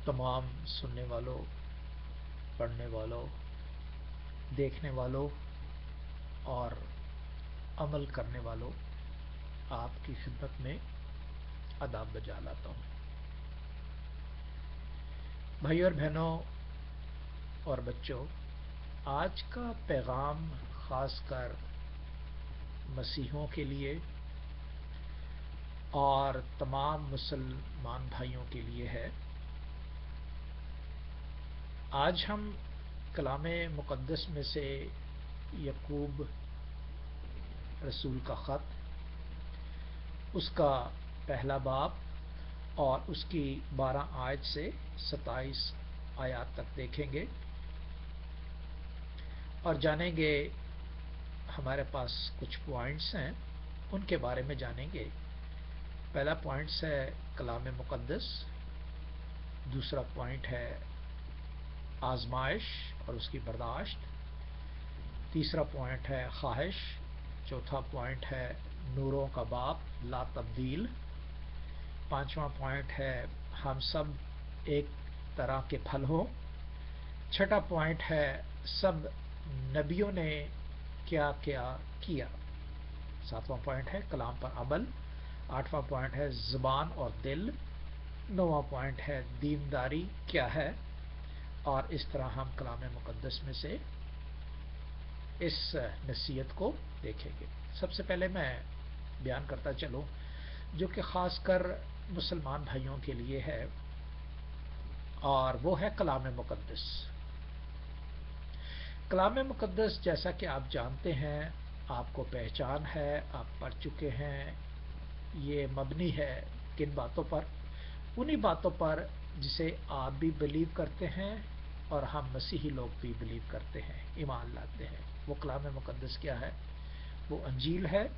تمام سننے والوں، پڑھنے والوں، دیکھنے والوں اور عمل کرنے والوں، آپ کی خدمت میں آداب بجا لاتا ہوں۔ بھائی اور بہنوں اور بچوں، آج کا پیغام خاص کر مسیحیوں کے لیے اور تمام مسلمان بھائیوں کے لیے ہے۔ آج ہم کلام مقدس میں سے یعقوب رسول کا خط، اس کا پہلا باب اور اس کی 12 آیت سے 27 آیات تک دیکھیں گے اور جانیں گے۔ ہمارے پاس کچھ پوائنٹس ہیں، ان کے بارے میں جانیں گے۔ پہلا پوائنٹس ہے کلام مقدس، دوسرا پوائنٹ ہے آزمائش اور اس کی برداشت، تیسرا پوائنٹ ہے خواہش، چوتھا پوائنٹ ہے نوروں کا باپ لا تبدیل، پانچواں پوائنٹ ہے ہم سب ایک طرح کے پھل ہوں، چھٹا پوائنٹ ہے سب نبیوں نے کیا کیا کیا، ساتواں پوائنٹ ہے کلام پر عمل، آٹھواں پوائنٹ ہے زبان اور دل، نواں پوائنٹ ہے دینداری کیا ہے، اور اس طرح ہم کلام مقدس میں سے اس نصیحت کو دیکھیں گے۔ سب سے پہلے میں بیان کرتا چلوں جو کہ خاص کر مسلمان بھائیوں کے لیے ہے، اور وہ ہے کلام مقدس۔ کلام مقدس جیسا کہ آپ جانتے ہیں، آپ کو پہچان ہے، آپ پڑھ چکے ہیں، یہ مبنی ہے کن باتوں پر؟ انہی باتوں پر جسے آپ بھی بلیو کرتے ہیں اور ہم مسیحی لوگ بھی بلیو کرتے ہیں، ایمان لاتے ہیں۔ وہ کلام مقدس کیا ہے؟ وہ انجیل ہے،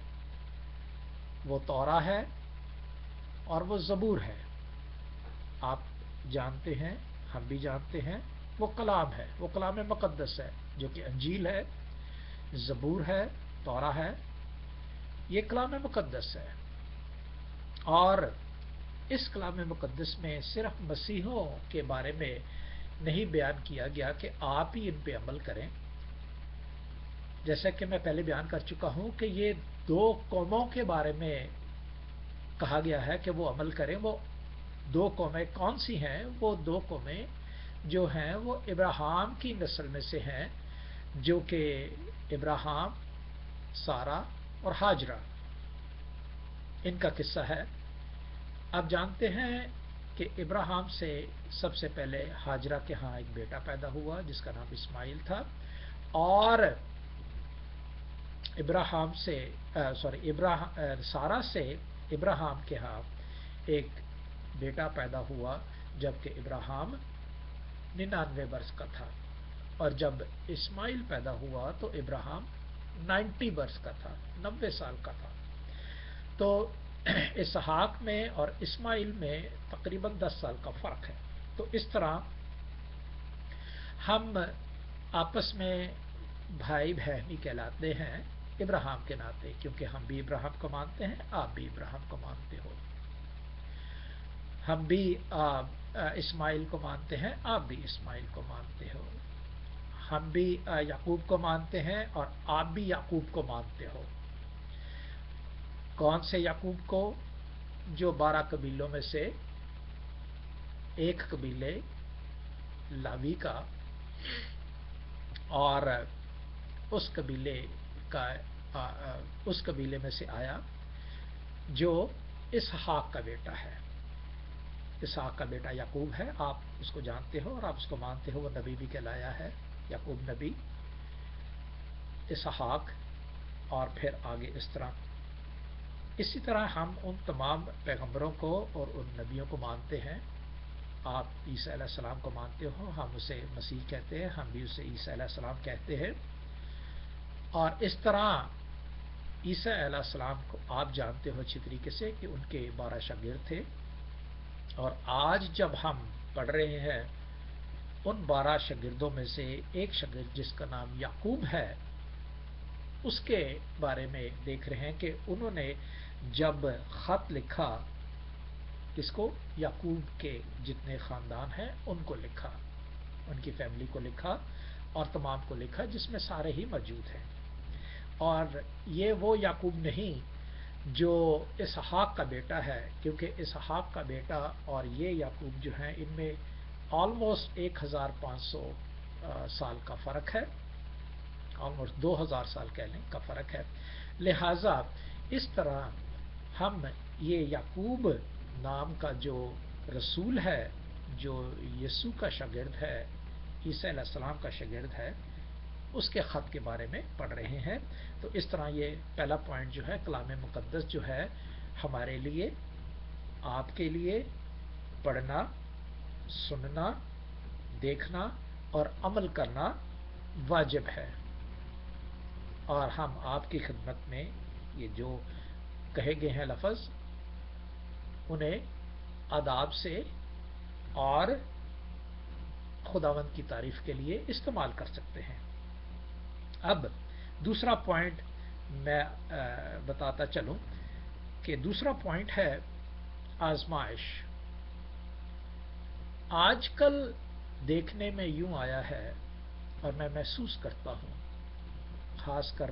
وہ تورا ہے، اور وہ زبور ہے۔ آپ جانتے ہیں، ہم بھی جانتے ہیں، وہ کلام ہے، وہ کلام مقدس ہے، جو کہ انجیل ہے، زبور ہے، تورا ہے، یہ کلام مقدس ہے۔ اور اس کلام مقدس میں صرف مسیحوں کے بارے میں نہیں بیان کیا گیا کہ آپ ہی ان پہ عمل کریں، جیسا کہ میں پہلے بیان کر چکا ہوں کہ یہ دو قوموں کے بارے میں کہا گیا ہے کہ وہ عمل کریں۔ وہ دو قومیں کون سی ہیں؟ وہ دو قومیں جو ہیں وہ ابراہیم کی نسل میں سے ہیں، جو کہ ابراہیم، سارہ اور ہاجرہ، ان کا قصہ ہے۔ آپ جانتے ہیں کہ ابراہیم سے سب سے پہلے ہاجرہ کے ہاں ایک بیٹا پیدا ہوا جس کا نام اسماعیل تھا، اور سارہ سے ابراہیم کے ہاں ایک بیٹا پیدا ہوا جبکہ ابراہیم 99 برس کا تھا، اور جب اسماعیل پیدا ہوا تو ابراہیم 90 برس کا تھا، 90 سال کا تھا۔ تو اسحاق میں اور اسماعیل میں تقریباً 10 سال کا فرق ہے۔ تو اس طرح ہم آپس میں بھائی بہنی کہلاتے ہیں ابراہیم کے ناطے، کیونکہ ہم بھی ابراہیم کو مانتے ہیں، آپ بھی ابراہیم کو مانتے ہو، ہم بھی اسماعیل کو مانتے ہیں، آپ بھی اسماعیل کو مانتے ہو، ہم بھی یعقوب کو مانتے ہیں اور آپ بھی یعقوب کو مانتے ہو۔ کون سے یعقوب کو؟ جو 12 قبیلوں میں سے ایک قبیلے لاوی کا، اور اس قبیلے میں سے آیا جو اسحاق کا بیٹا ہے۔ اسحاق کا بیٹا یعقوب ہے، آپ اس کو جانتے ہو اور آپ اس کو مانتے ہو، وہ نبی بھی کہلایا ہے، یعقوب نبی، اسحاق، اور پھر آگے اس طرح۔ اسی طرح ہم ان تمام پیغمبروں کو اور ان نبیوں کو مانتے ہیں۔ آپ عیسیٰ علیہ السلام کو مانتے ہو، ہم اسے مسیح کہتے ہیں، ہم بھی اسے عیسیٰ علیہ السلام کہتے ہیں۔ اور اس طرح عیسیٰ علیہ السلام کو آپ جانتے ہو اچھی طریقے سے کہ ان کے 12 شاگرد تھے، اور آج جب ہم پڑھ رہے ہیں ان 12 شاگردوں میں سے ایک شاگرد جس کا نام یعقوب ہے، اس کے بارے میں دیکھ رہے ہیں کہ انہوں نے جب خط لکھا کس کو؟ یعقوب کے جتنے خاندان ہیں ان کو لکھا، ان کی فیملی کو لکھا اور تمام کو لکھا جس میں سارے ہی موجود ہیں۔ اور یہ وہ یعقوب نہیں جو اسحاق کا بیٹا ہے، کیونکہ اسحاق کا بیٹا اور یہ یعقوب جو ہیں ان میں آلموسٹ 1500 سال کا فرق ہے، آلموسٹ 2000 سال کہہ لیں کا فرق ہے۔ لہٰذا اس طرح ہم یہ یعقوب نام کا جو رسول ہے، جو یسوع کا شاگرد ہے، عیسیٰ علیہ السلام کا شاگرد ہے، اس کے خط کے بارے میں پڑھ رہے ہیں۔ تو اس طرح یہ پہلا پوائنٹ جو ہے کلام مقدس جو ہے ہمارے لیے، آپ کے لیے پڑھنا، سننا، دیکھنا اور عمل کرنا واجب ہے۔ اور ہم آپ کی خدمت میں یہ جو کہے گئے ہیں لفظ انہیں آداب سے اور خداوند کی تعریف کے لیے استعمال کر سکتے ہیں۔ اب دوسرا پوائنٹ میں بتاتا چلوں کہ دوسرا پوائنٹ ہے آزمائش۔ آج کل دیکھنے میں یوں آیا ہے اور میں محسوس کرتا ہوں خاص کر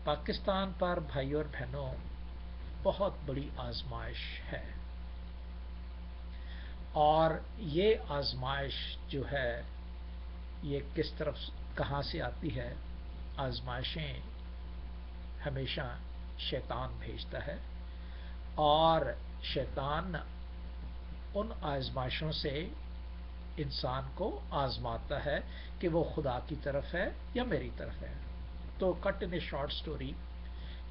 پاکستان پر بھائی اور بہنوں بہت بڑی آزمائش ہے، اور یہ آزمائش جو ہے یہ کس طرف کہاں سے آتی ہے؟ آزمائشیں ہمیشہ شیطان بھیجتا ہے، اور شیطان ان آزمائشوں سے انسان کو آزماتا ہے کہ وہ خدا کی طرف ہے یا میری طرف ہے۔ تو کٹ ان شارٹ سٹوری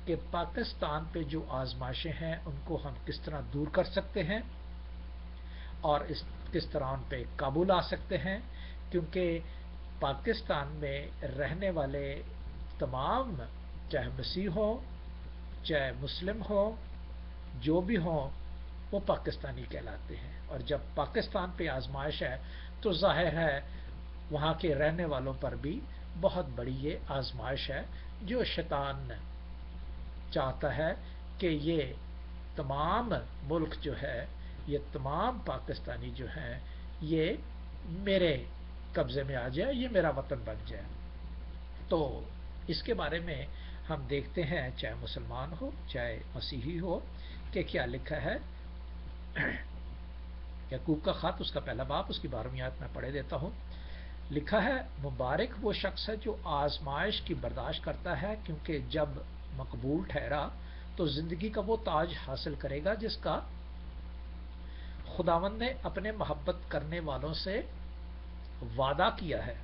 کہ پاکستان پہ جو آزمائشیں ہیں ان کو ہم کس طرح دور کر سکتے ہیں اور کس طرح ان پہ قابو لا سکتے ہیں، کیونکہ پاکستان میں رہنے والے تمام، چاہے مسیح ہو چاہے مسلم ہو، جو بھی ہوں، وہ پاکستانی کہلاتے ہیں۔ اور جب پاکستان پہ آزمائش ہے تو ظاہر ہے وہاں کے رہنے والوں پر بھی بہت بڑی یہ آزمائش ہے، جو شیطان چاہتا ہے کہ یہ تمام ملک جو ہے، یہ تمام پاکستانی جو ہیں، یہ میرے قبضے میں آ جائے، یہ میرا وطن بن جائے۔ تو اس کے بارے میں ہم دیکھتے ہیں، چاہے مسلمان ہو چاہے مسیحی ہو، کہ کیا لکھا ہے۔ یعقوب کا خط، اس کا پہلا باب، اس کی 12ویں آیت میں پڑھے دیتا ہوں۔ لکھا ہے، مبارک وہ شخص ہے جو آزمائش کی برداشت کرتا ہے، کیونکہ جب مقبول ٹھہرا تو زندگی کا وہ تاج حاصل کرے گا جس کا خداوند نے اپنے محبت کرنے والوں سے وعدہ کیا ہے۔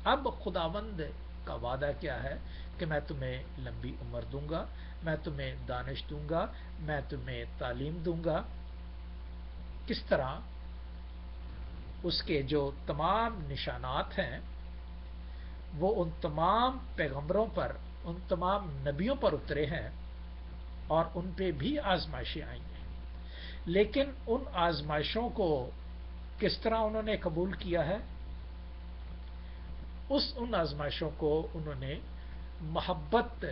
اب خداوند کا وعدہ کیا ہے؟ کہ میں تمہیں لمبی عمر دوں گا، میں تمہیں دانش دوں گا، میں تمہیں تعلیم دوں گا۔ کس طرح؟ اس کے جو تمام نشانات ہیں وہ ان تمام پیغمبروں پر، ان تمام نبیوں پر اترے ہیں، اور ان پہ بھی آزمائشیں آئی ہیں۔ لیکن ان آزمائشوں کو کس طرح انہوں نے قبول کیا ہے؟ ان آزمائشوں کو انہوں نے محبت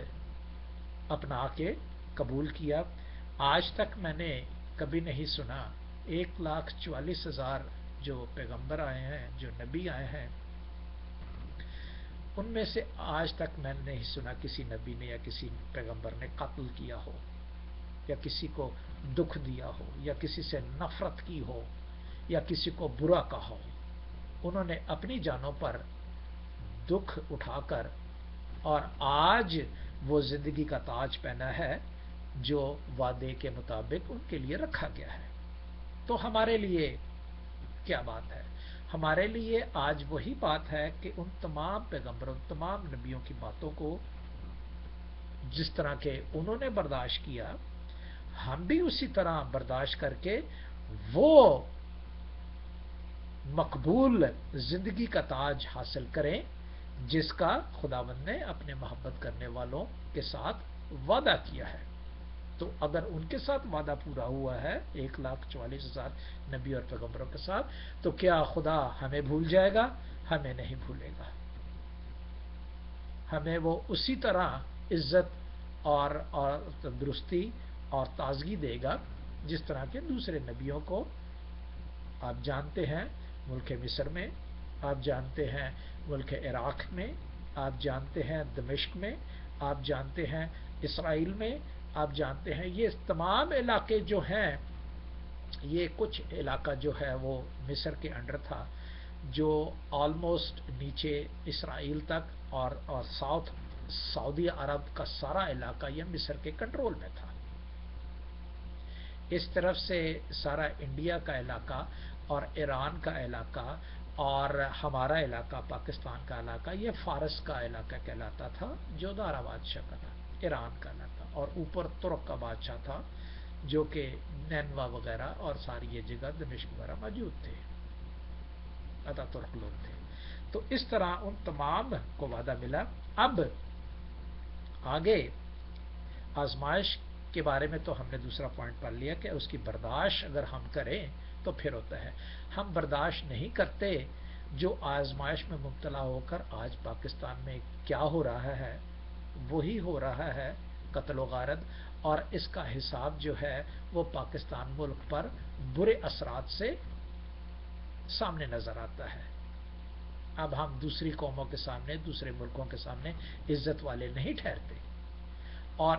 اپنا کے قبول کیا۔ آج تک میں نے کبھی نہیں سنا 1,44,000 جو پیغمبر آئے ہیں، جو نبی آئے ہیں، ان میں سے آج تک میں نے نہیں سنا کسی نبی نے یا کسی پیغمبر نے قتل کیا ہو، یا کسی کو دکھ دیا ہو، یا کسی سے نفرت کی ہو، یا کسی کو برا کہا ہو۔ انہوں نے اپنی جانوں پر دکھ اٹھا کر اور آج وہ زندگی کا تاج پہنا ہے جو وعدے کے مطابق ان کے لیے رکھا گیا ہے۔ تو ہمارے لیے کیا بات ہے؟ ہمارے لیے آج وہی بات ہے کہ ان تمام پیغمبروں، تمام نبیوں کی باتوں کو جس طرح کے انہوں نے برداشت کیا، ہم بھی اسی طرح برداشت کر کے وہ مقبول زندگی کا تاج حاصل کریں جس کا خداوند نے اپنے محبت کرنے والوں کے ساتھ وعدہ کیا ہے۔ تو اگر ان کے ساتھ وعدہ پورا ہوا ہے 1,44,000 نبی اور پیغمبروں کے ساتھ، تو کیا خدا ہمیں بھول جائے گا؟ ہمیں نہیں بھولے گا۔ ہمیں وہ اسی طرح عزت اور تندرستی اور تازگی دے گا، جس طرح کے دوسرے نبیوں کو آپ جانتے ہیں ملک مصر میں، آپ جانتے ہیں ملک عراق میں، آپ جانتے ہیں دمشق میں، آپ جانتے ہیں اسرائیل میں، آپ جانتے ہیں یہ تمام علاقے جو ہیں، یہ کچھ علاقہ جو ہے وہ مصر کے انڈر تھا، جو آلموسٹ نیچے اسرائیل تک اور سعودی عرب کا سارا علاقہ یہ مصر کے کنٹرول میں تھا۔ اس طرف سے سارا انڈیا کا علاقہ اور ایران کا علاقہ اور ہمارا علاقہ پاکستان کا علاقہ یہ فارس کا علاقہ کہلاتا تھا، جو دارا بادشاہ کا تھا، ایران کا علاقہ، اور اوپر ترک کا بادشاہ تھا جو کہ نینوا وغیرہ اور ساری یہ جگہ دمشق وغیرہ موجود تھے، اتا ترک لوگ تھے۔ تو اس طرح ان تمام کو وعدہ ملا۔ اب آگے آزمائش کے بارے میں تو ہم نے دوسرا پوائنٹ پڑھ لیا کہ اس کی برداشت اگر ہم کریں تو پھر ہوتا ہے، ہم برداشت نہیں کرتے۔ جو آزمائش میں مبتلا ہو کر آج پاکستان میں کیا ہو رہا ہے وہی ہو رہا ہے، قتل و غارت، اور اس کا حساب جو ہے وہ پاکستان ملک پر برے اثرات سے سامنے نظر آتا ہے۔ اب ہم دوسری قوموں کے سامنے، دوسرے ملکوں کے سامنے عزت والے نہیں ٹھہرتے، اور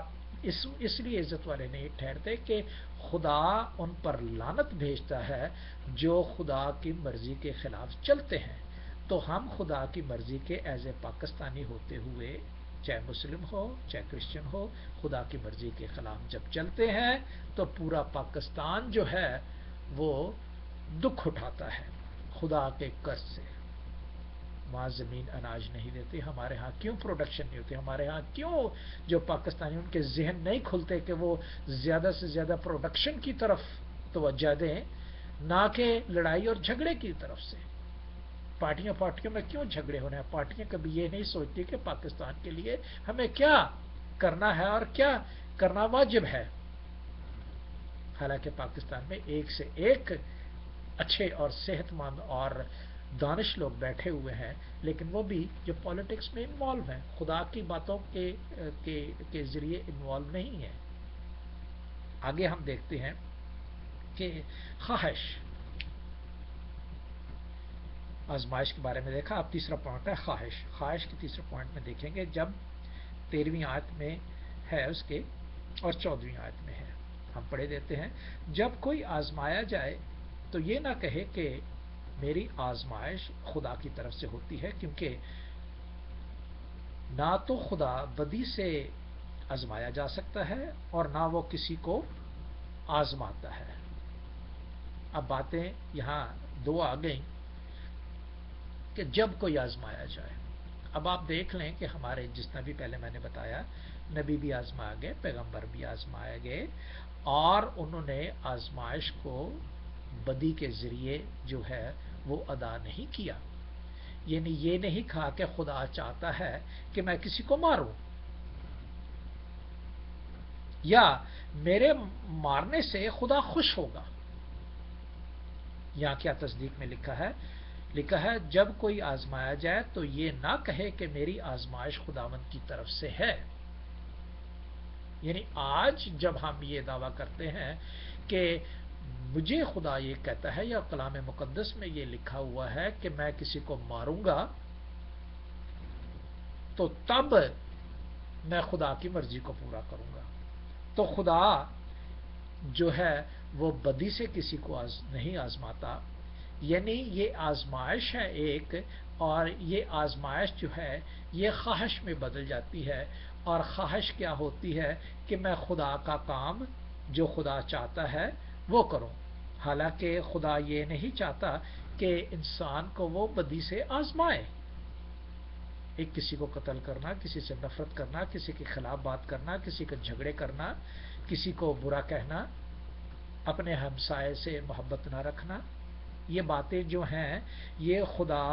اس لیے عزت والے نہیں ٹھہرتے کہ خدا ان پر لعنت بھیجتا ہے جو خدا کی مرضی کے خلاف چلتے ہیں۔ تو ہم خدا کی مرضی کے ایز اے پاکستانی ہوتے ہوئے، چاہے مسلم ہو چاہے کرسچن ہو، خدا کی مرضی کے خلاف جب چلتے ہیں تو پورا پاکستان جو ہے وہ دکھ اٹھاتا ہے خدا کے قرض سے۔ وہاں زمین اناج نہیں دیتے، ہمارے ہاں کیوں پروڈکشن نہیں ہوتی، ہمارے ہاں کیوں جو پاکستانی ان کے ذہن نہیں کھلتے کہ وہ زیادہ سے زیادہ پروڈکشن کی طرف توجہ دیں، نہ کہ لڑائی اور جھگڑے کی طرف سے۔ پارٹیوں میں کیوں جھگڑے ہونے ہیں؟ پارٹیاں کبھی یہ نہیں سوچتی کہ پاکستان کے لیے ہمیں کیا کرنا ہے اور کیا کرنا واجب ہے۔ حالانکہ پاکستان میں ایک سے ایک اچھے اور صحت مند اور دانش لوگ بیٹھے ہوئے ہیں، لیکن وہ بھی جو پالیٹکس میں انوالو ہیں، خدا کی باتوں کے ذریعے انوالو نہیں ہیں۔ آگے ہم دیکھتے ہیں کہ خواہش، آزمائش کے بارے میں دیکھا، اب تیسرا پوائنٹ ہے خواہش۔ خواہش کے تیسرے پوائنٹ میں دیکھیں گے، جب 13ویں آیت میں ہے اس کے اور 14ویں آیت میں ہے، ہم پڑھے دیتے ہیں۔ جب کوئی آزمایا جائے تو یہ نہ کہے کہ میری آزمائش خدا کی طرف سے ہوتی ہے، کیونکہ نہ تو خدا بدی سے آزمایا جا سکتا ہے اور نہ وہ کسی کو آزماتا ہے۔ اب باتیں یہاں دو آ گئیں کہ جب کوئی آزمایا جائے۔ اب آپ دیکھ لیں کہ ہمارے جتنا بھی پہلے میں نے بتایا، نبی بھی آزمائے گئے، پیغمبر بھی آزمائے گئے، اور انہوں نے آزمائش کو بدی کے ذریعے جو ہے وہ ادا نہیں کیا۔ یعنی یہ نہیں کہا کہ خدا چاہتا ہے کہ میں کسی کو ماروں، یا میرے مارنے سے خدا خوش ہوگا۔ یہاں کیا تصدیق میں لکھا ہے جب کوئی آزمایا جائے تو یہ نہ کہے کہ میری آزمائش خداوند کی طرف سے ہے۔ یعنی آج جب ہم یہ دعویٰ کرتے ہیں کہ مجھے خدا یہ کہتا ہے، یا کلام مقدس میں یہ لکھا ہوا ہے کہ میں کسی کو ماروں گا، تو تب میں خدا کی مرضی کو پورا کروں گا۔ تو خدا جو ہے وہ بدی سے کسی کو نہیں آزماتا، یعنی یہ آزمائش ہے ایک، اور یہ آزمائش جو ہے یہ خواہش میں بدل جاتی ہے، اور خواہش کیا ہوتی ہے کہ میں خدا کا کام جو خدا چاہتا ہے وہ کروں، حالانکہ خدا یہ نہیں چاہتا کہ انسان کو وہ بدی سے آزمائے۔ ایک کسی کو قتل کرنا، کسی سے نفرت کرنا، کسی کے خلاف بات کرنا، کسی کو جھگڑے کرنا، کسی کو برا کہنا، اپنے ہمسائے سے محبت نہ رکھنا، یہ باتیں جو ہیں یہ خدا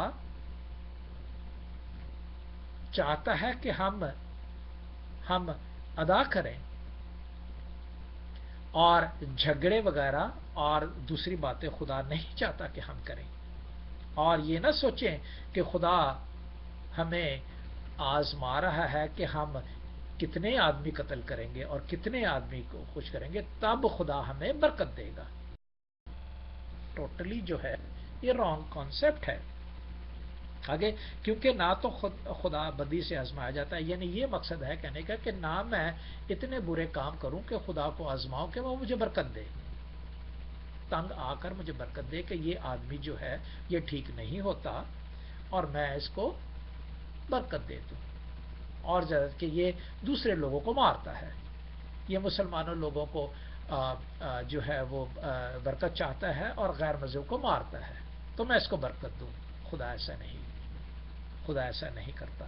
چاہتا ہے کہ ہم ادا کریں، اور جھگڑے وغیرہ اور دوسری باتیں خدا نہیں چاہتا کہ ہم کریں۔ اور یہ نہ سوچیں کہ خدا ہمیں آزما رہا ہے کہ ہم کتنے آدمی قتل کریں گے اور کتنے آدمی کو خوش کریں گے تب خدا ہمیں برکت دے گا. ٹوٹلی جو ہے یہ رانگ کانسیپٹ ہے. آگے کیونکہ نہ تو خدا بدی سے آزمایا جاتا ہے، یعنی یہ مقصد ہے کہنے کا کہ نہ میں اتنے برے کام کروں کہ خدا کو آزماؤں کہ وہ مجھے برکت دے، تنگ آ کر مجھے برکت دے کہ یہ آدمی جو ہے یہ ٹھیک نہیں ہوتا اور میں اس کو برکت دے دوں. اور زیادہ کہ یہ دوسرے لوگوں کو مارتا ہے، یہ مسلمانوں لوگوں کو جو ہے وہ برکت چاہتا ہے اور غیر مذہب کو مارتا ہے، تو میں اس کو برکت دوں. خدا ایسا نہیں، خدا ایسا نہیں کرتا،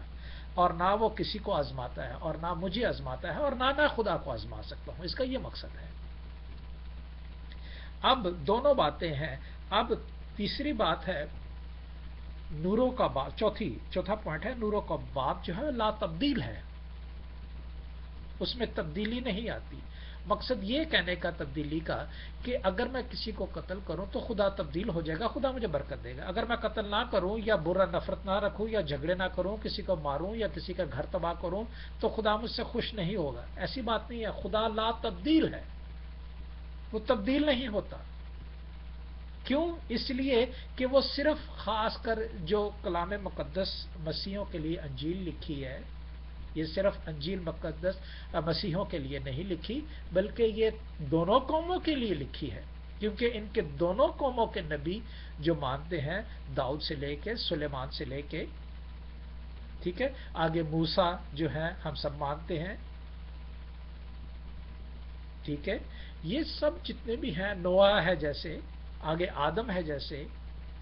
اور نہ وہ کسی کو آزماتا ہے اور نہ مجھے آزماتا ہے اور نہ میں خدا کو آزما سکتا ہوں. اس کا یہ مقصد ہے. اب دونوں باتیں ہیں. اب تیسری بات ہے نوروں کا باب، چوتھا پوائنٹ ہے نوروں کا باب جو ہے لا تبدیل ہے، اس میں تبدیلی نہیں آتی. مقصد یہ کہنے کا تبدیلی کا کہ اگر میں کسی کو قتل کروں تو خدا تبدیل ہو جائے گا، خدا مجھے برکت دے گا. اگر میں قتل نہ کروں یا برا نفرت نہ رکھوں یا جھگڑے نہ کروں، کسی کو ماروں یا کسی کا گھر تباہ کروں تو خدا مجھ سے خوش نہیں ہوگا. ایسی بات نہیں ہے. خدا لا تبدیل ہے، وہ تبدیل نہیں ہوتا. کیوں؟ اس لیے کہ وہ صرف خاص کر جو کلام مقدس مسیحوں کے لیے انجیل لکھی ہے، یہ صرف انجیل مقدس مسیحوں کے لیے نہیں لکھی بلکہ یہ دونوں قوموں کے لیے لکھی ہے. کیونکہ ان کے دونوں قوموں کے نبی جو مانتے ہیں، داؤد سے لے کے سلیمان سے لے کے، ٹھیک ہے، آگے موسیٰ جو ہے ہم سب مانتے ہیں، ٹھیک ہے، یہ سب جتنے بھی ہیں، نوح ہے جیسے، آگے آدم ہے جیسے،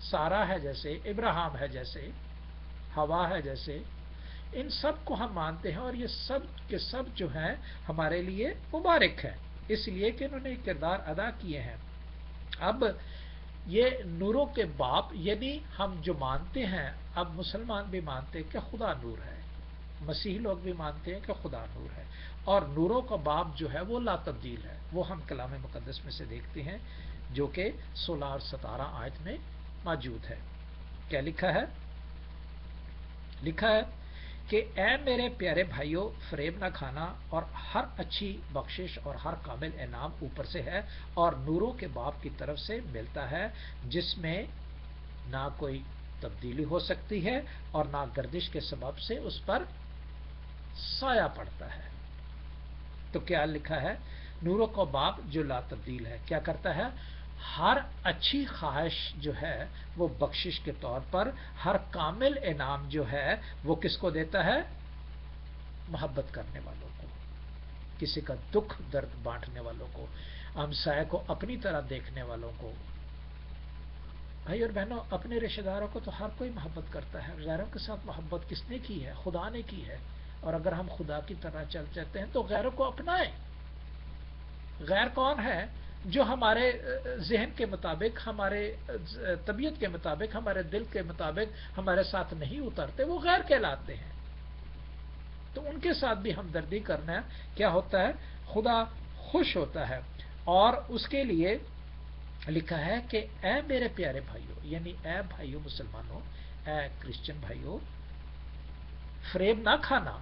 سارہ ہے جیسے، ابراہیم ہے جیسے، ہوا ہے جیسے، ان سب کو ہم مانتے ہیں اور یہ سب کے سب جو ہیں ہمارے لیے مبارک ہیں، اس لیے کہ انہوں نے کردار ادا کیے ہیں. اب یہ نوروں کے باپ یعنی ہم جو مانتے ہیں، اب مسلمان بھی مانتے ہیں کہ خدا نور ہے، مسیحی لوگ بھی مانتے ہیں کہ خدا نور ہے، اور نوروں کا باپ جو ہے وہ لا تبدیل ہے. وہ ہم کلام مقدس میں سے دیکھتے ہیں جو کہ 16 اور 17 آیت میں موجود ہے. کیا لکھا ہے؟ لکھا ہے کہ اے میرے پیارے بھائیوں، فریب نہ کھانا، اور ہر اچھی بخشش اور ہر کامل انعام اوپر سے ہے اور نوروں کے باپ کی طرف سے ملتا ہے، جس میں نہ کوئی تبدیلی ہو سکتی ہے اور نہ گردش کے سبب سے اس پر سایہ پڑتا ہے. تو کیا لکھا ہے؟ نوروں کا باپ جو لا تبدیل ہے کیا کرتا ہے؟ ہر اچھی خواہش جو ہے وہ بخشش کے طور پر، ہر کامل انعام جو ہے وہ کس کو دیتا ہے؟ محبت کرنے والوں کو، کسی کا دکھ درد بانٹنے والوں کو، ہمسائے کو اپنی طرح دیکھنے والوں کو. بھائی اور بہنوں، اپنے رشتہ داروں کو تو ہر کوئی محبت کرتا ہے، غیروں کے ساتھ محبت کس نے کی ہے؟ خدا نے کی ہے. اور اگر ہم خدا کی طرح چل چلتے ہیں تو غیروں کو اپنائیں. غیر کون ہے؟ جو ہمارے ذہن کے مطابق، ہمارے طبیعت کے مطابق، ہمارے دل کے مطابق ہمارے ساتھ نہیں اترتے، وہ غیر کہلاتے ہیں. تو ان کے ساتھ بھی ہمدردی کرنا کیا ہوتا ہے؟ خدا خوش ہوتا ہے. اور اس کے لیے لکھا ہے کہ اے میرے پیارے بھائیوں، یعنی اے بھائیوں مسلمانوں، اے کرسچن بھائیوں، فریب نہ کھانا،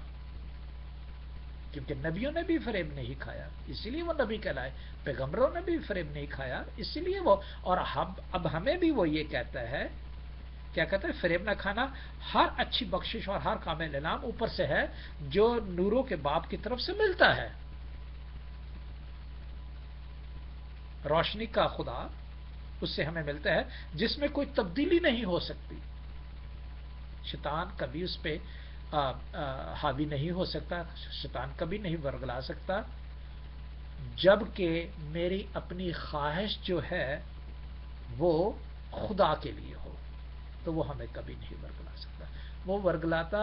کیونکہ نبیوں نے بھی فریب نہیں کھایا اسی لیے وہ نبی کہلائے، پیغمبروں نے بھی فریب نہیں کھایا اسی لیے وہ، اور اب ہمیں بھی وہ یہ کہتا ہے، کیا کہتا ہے؟ فریب نہ کھانا، ہر اچھی بخشش اور ہر کامل انعام اوپر سے ہے جو نوروں کے باپ کی طرف سے ملتا ہے. روشنی کا خدا اس سے ہمیں ملتا ہے جس میں کوئی تبدیلی نہیں ہو سکتی. شیطان کبھی اس پہ حاوی نہیں ہو سکتا، شیطان کبھی نہیں ورگلا سکتا، جبکہ میری اپنی خواہش جو ہے وہ خدا کے لیے ہو تو وہ ہمیں کبھی نہیں ورگلا سکتا. وہ ورگلاتا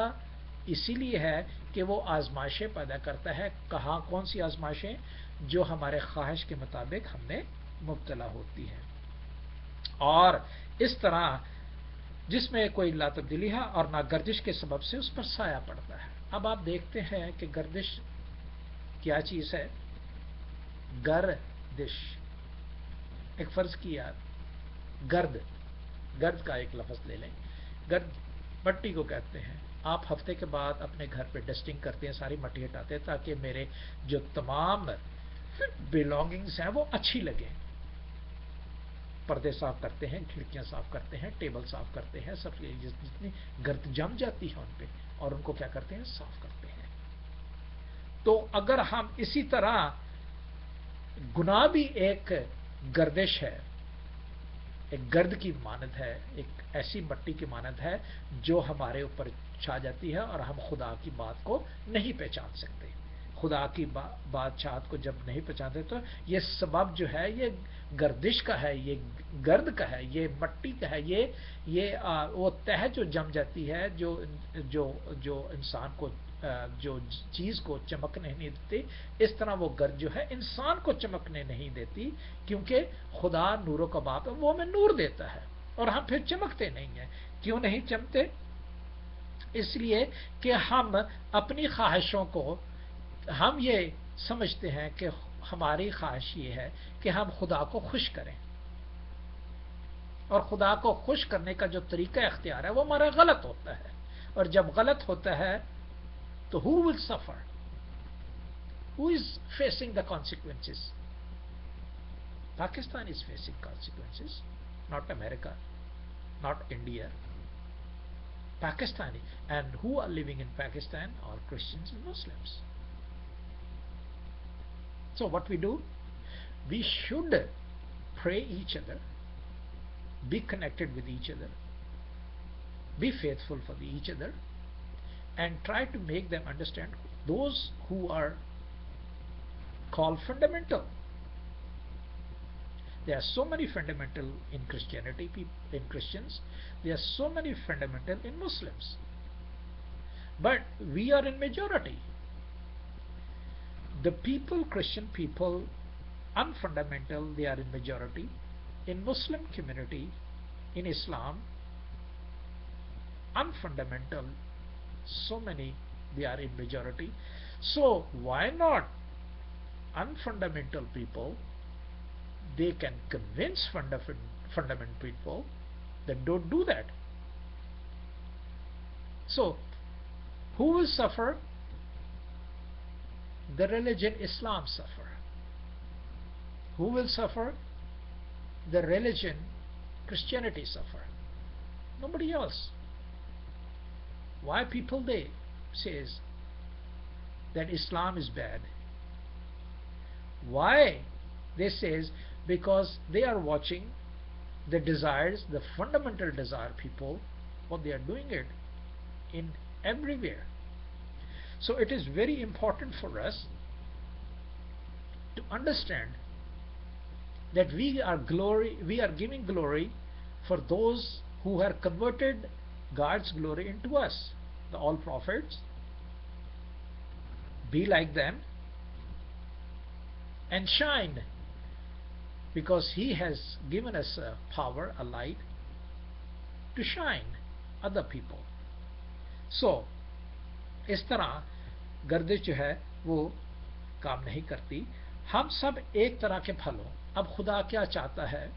اسی لیے ہے کہ وہ آزمائشیں پیدا کرتا ہے. کہاں کون سی آزمائشیں؟ جو ہمارے خواہش کے مطابق ہم میں مبتلا ہوتی ہیں. اور اس طرح جس میں کوئی لا تبدیلی ہے اور نہ گردش کے سبب سے اس پر سایہ پڑتا ہے. اب آپ دیکھتے ہیں کہ گردش کیا چیز ہے؟ گردش ایک فرض کیا، گرد کا ایک لفظ لے لیں، گرد مٹی کو کہتے ہیں، آپ ہفتے کے بعد اپنے گھر پہ ڈسٹنگ کرتے ہیں, ساری مٹی ہٹاتے ہیں تاکہ میرے جو تمام بلانگنگس ہیں وہ اچھی لگیں. پردے صاف کرتے ہیں, کھڑکیاں صاف کرتے ہیں, ٹیبل صاف کرتے ہیں, سب جتنی گرد جم جاتی ہے ان پہ, اور ان کو کیا کرتے ہیں, صاف کرتے ہیں. تو اگر ہم اسی طرح, گناہ بھی ایک گردش ہے, ایک گرد کی مانند ہے, ایک ایسی مٹی کی مانند ہے جو ہمارے اوپر چھا جاتی ہے اور ہم خدا کی بات کو نہیں پہچان سکتے. خدا کی بادشاہت کو جب نہیں پہچانتے تو یہ سبب جو ہے یہ گردش کا ہے, یہ گرد کا ہے, یہ مٹی کا ہے, یہ وہ تہ جو جم جاتی ہے, جو انسان کو, جو چیز کو چمکنے نہیں دیتی, اس طرح وہ گرد جو ہے انسان کو چمکنے نہیں دیتی, کیونکہ خدا نوروں کا باپ ہے, وہ ہمیں نور دیتا ہے اور ہم پھر چمکتے نہیں ہیں. کیوں نہیں چمکتے؟ اس لیے کہ ہم اپنی خواہشوں کو, ہم یہ سمجھتے ہیں کہ ہماری خواہش یہ ہے کہ ہم خدا کو خوش کریں, اور خدا کو خوش کرنے کا جو طریقہ اختیار ہے وہ ہمارا غلط ہوتا ہے. اور جب غلط ہوتا ہے تو who will suffer? Who is facing the consequences? Pakistan is facing consequences, not America, not India. Pakistani, and who are living in Pakistan are Christians and Muslims. So what we do, we should pray each other, be connected with each other, be faithful for each other, and try to make them understand, those who are called fundamental. There are so many fundamental in Christianity, in Christians. There are so many fundamental in Muslims. But we are in majority. The people, Christian people, unfundamental, they are in majority. In Muslim community, in Islam, unfundamental, so many, they are in majority. So why not unfundamental people, they can convince fundamental people that don't do that. So who will suffer? The religion Islam suffer. Who will suffer? The religion Christianity suffer. Nobody else. Why people they says that Islam is bad? Why they says? Because they are watching the desires, the fundamental desire people, what they are doing it in everywhere. So it is very important for us to understand that we are giving glory for those who have converted God's glory into us. The all prophets, be like them and shine, because He has given us a power, a light to shine other people. So اس طرح گردش جو ہے وہ کام نہیں کرتی. ہم سب ایک طرح کے پھل ہوں. اب خدا کیا چاہتا ہے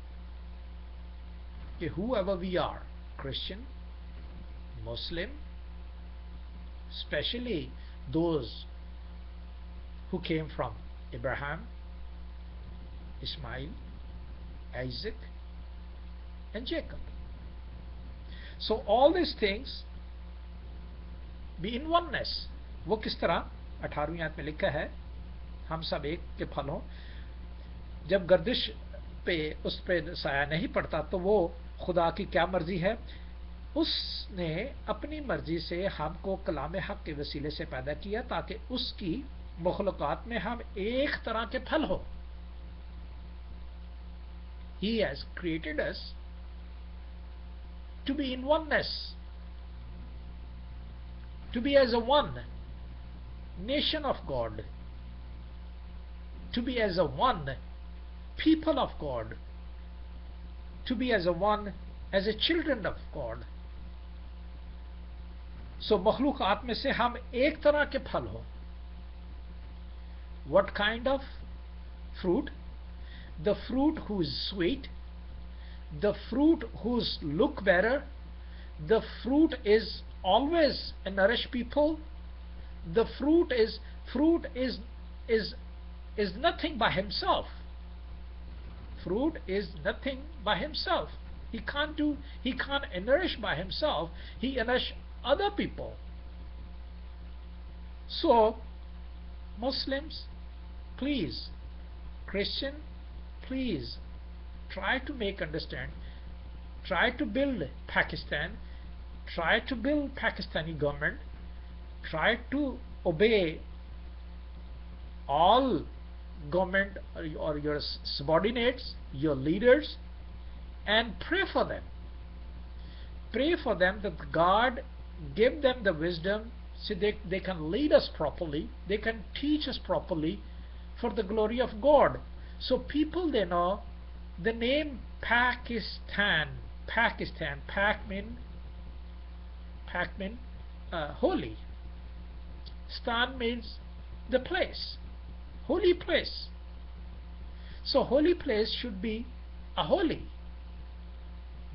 کہ whoever we are, Christian, Muslim, especially those who came from Abraham, Ismail, Isaac and Jacob. So all these things be in oneness. وہ کس طرح 18ویں آیت میں لکھا ہے, ہم سب ایک کے پھل ہوں. جب گردش پہ اس پہ سایہ نہیں پڑتا تو وہ خدا کی کیا مرضی ہے؟ اس نے اپنی مرضی سے ہم کو کلام حق کے وسیلے سے پیدا کیا تاکہ اس کی مخلوقات میں ہم ایک طرح کے پھل ہوں. He has created us to be in oneness, to be as a one nation of God, to be as a one people of God, to be as a one as a children of God. So مخلوقات میں سے ہم ایک طرح کے پھل ہوں. What kind of fruit? The fruit who is sweet, the fruit whose look better, the fruit is always nourish people. The fruit is nothing by himself. Fruit is nothing by himself. He can't nourish by himself. He nourish other people. So Muslims, please, Christian, please try to make understand, try to build Pakistan, try to build Pakistani government, try to obey all government or your subordinates, your leaders, and pray for them. Pray for them that God give them the wisdom so they can lead us properly, they can teach us properly for the glory of God. So people, they know the name Pakistan, Pak mean holy. Stan means the place, holy place. So holy place should be a holy,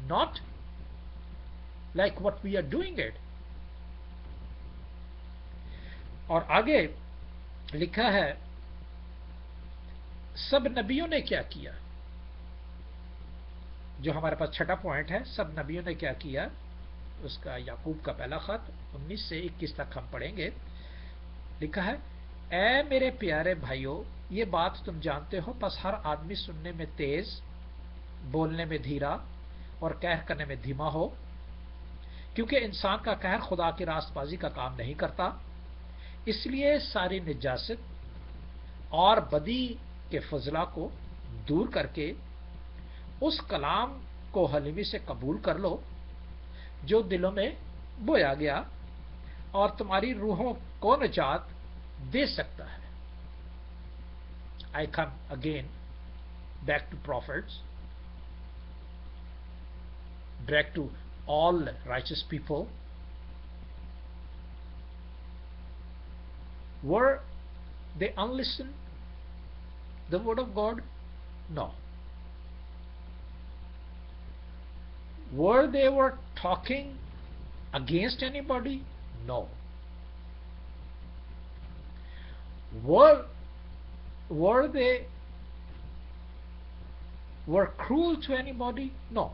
not like what we are doing it. اور آگے لکھا ہے سب نبیوں نے کیا کیا. جو ہمارے پاس چھٹا پوائنٹ ہے، سب نبیوں نے کیا کیا، اس کا یعقوب کا پہلا خط 19 سے 21 تک ہم پڑھیں گے. لکھا ہے اے میرے پیارے بھائیو، یہ بات تم جانتے ہو، پس ہر آدمی سننے میں تیز، بولنے میں دھیرا اور قہر کرنے میں دھیما ہو، کیونکہ انسان کا قہر خدا کی راست بازی کا کام نہیں کرتا. اس لیے ساری نجاست اور بدی کے فضلہ کو دور کر کے اس کلام کو حلیمی سے قبول کر لو جو دلوں میں بویا گیا اور تمہاری روحوں کو نجات دے سکتا ہے. I come again back to prophets, back to all righteous people. Were they unlistened the word of God? No. Were they talking against anybody? No. Were they cruel to anybody? No.